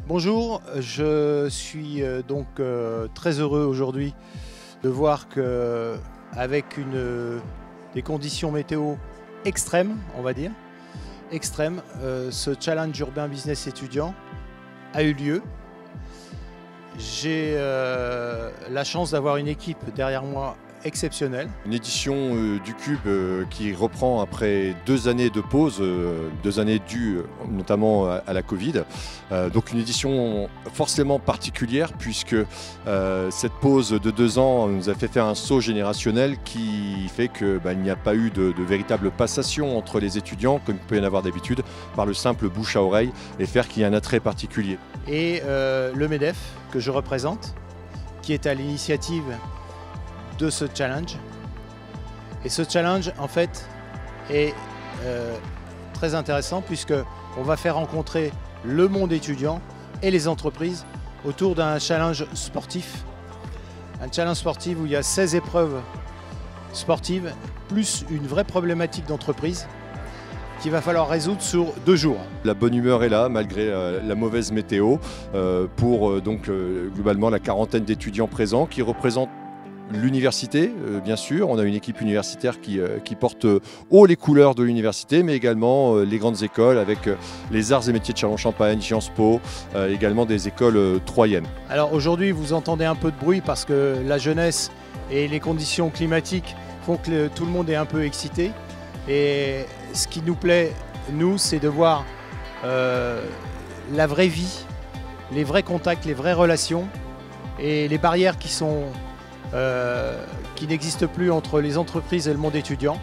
Bonjour, je suis très heureux aujourd'hui de voir que avec des conditions météo extrêmes, on va dire, ce challenge urbain business étudiant a eu lieu. J'ai la chance d'avoir une équipe derrière moi exceptionnelle. Une édition du Cube qui reprend après 2 années de pause, 2 années dues notamment à la Covid. Donc une édition forcément particulière puisque cette pause de 2 ans nous a fait faire un saut générationnel qui fait qu'il n'y a pas eu de véritable passation entre les étudiants comme il peut y en avoir d'habitude par le simple bouche à oreille et faire qu'il y ait un attrait particulier. Et le MEDEF que je représente, qui est à l'initiative de ce challenge. Et ce challenge en fait est très intéressant puisque on va faire rencontrer le monde étudiant et les entreprises autour d'un challenge sportif. Un challenge sportif où il y a 16 épreuves sportives plus une vraie problématique d'entreprise qu'il va falloir résoudre sur 2 jours. La bonne humeur est là malgré la mauvaise météo pour globalement la quarantaine d'étudiants présents qui représentent l'université, bien sûr. On a une équipe universitaire qui porte haut les couleurs de l'université, mais également les grandes écoles avec les arts et métiers de Châlons-Champagne, Sciences Po, également des écoles troyennes. Alors aujourd'hui, vous entendez un peu de bruit parce que la jeunesse et les conditions climatiques font que tout le monde est un peu excité. Et ce qui nous plaît, nous, c'est de voir la vraie vie, les vrais contacts, les vraies relations et les barrières qui n'existent plus entre les entreprises et le monde étudiant.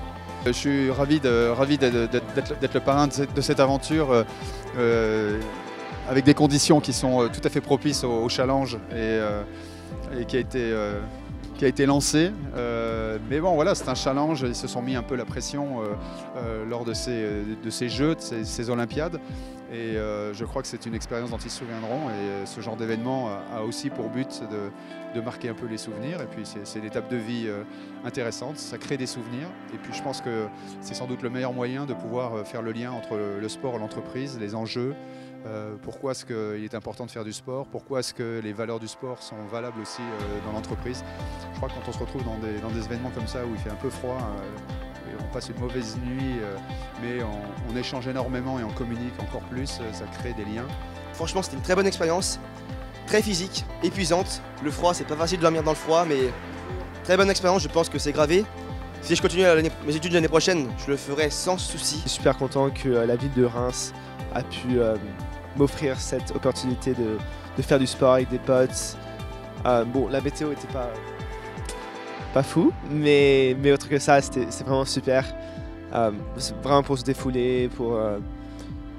Je suis ravi d'être le parrain de cette aventure avec des conditions qui sont tout à fait propices au challenge et qui a été lancé. Mais bon voilà, c'est un challenge, ils se sont mis un peu la pression lors de ces Jeux, de ces Olympiades. Et je crois que c'est une expérience dont ils se souviendront et ce genre d'événement a aussi pour but de marquer un peu les souvenirs et puis c'est une étape de vie intéressante, ça crée des souvenirs et puis je pense que c'est sans doute le meilleur moyen de pouvoir faire le lien entre le sport et l'entreprise, les enjeux, pourquoi est-ce qu'il est important de faire du sport, pourquoi est-ce que les valeurs du sport sont valables aussi dans l'entreprise. Je crois que quand on se retrouve dans des événements comme ça où il fait un peu froid, on passe une mauvaise nuit, mais on échange énormément et on communique encore plus, ça crée des liens. Franchement, c'était une très bonne expérience, très physique, épuisante. Le froid, c'est pas facile de dormir dans le froid, mais très bonne expérience, je pense que c'est gravé. Si je continue mes études l'année prochaine, je le ferai sans souci. Je suis super content que la ville de Reims a pu m'offrir cette opportunité de faire du sport avec des potes. Bon, la météo n'était pas fou, mais autre que ça, c'est vraiment super. C'est vraiment pour se défouler, pour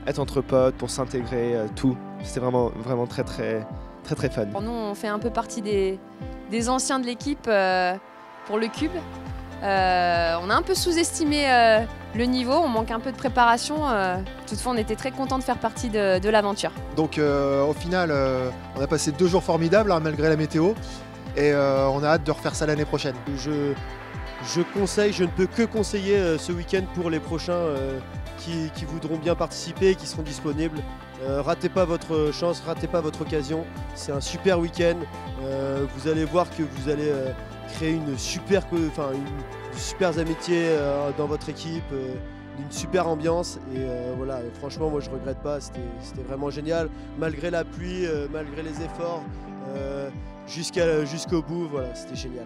être entre potes, pour s'intégrer, tout. C'était vraiment très fun. Pour nous, on fait un peu partie des anciens de l'équipe pour le Cube. On a un peu sous-estimé le niveau, on manque un peu de préparation. Toutefois, on était très contents de faire partie de l'aventure. Donc au final, on a passé 2 jours formidables malgré la météo. Et on a hâte de refaire ça l'année prochaine. Je ne peux que conseiller ce week-end pour les prochains qui voudront bien participer et qui seront disponibles. Ratez pas votre chance, ratez pas votre occasion. C'est un super week-end. Vous allez voir que vous allez créer une super amitié dans votre équipe, une super ambiance. Et voilà, franchement, moi je regrette pas. C'était vraiment génial. Malgré la pluie, malgré les efforts. Jusqu'au bout, voilà, c'était génial.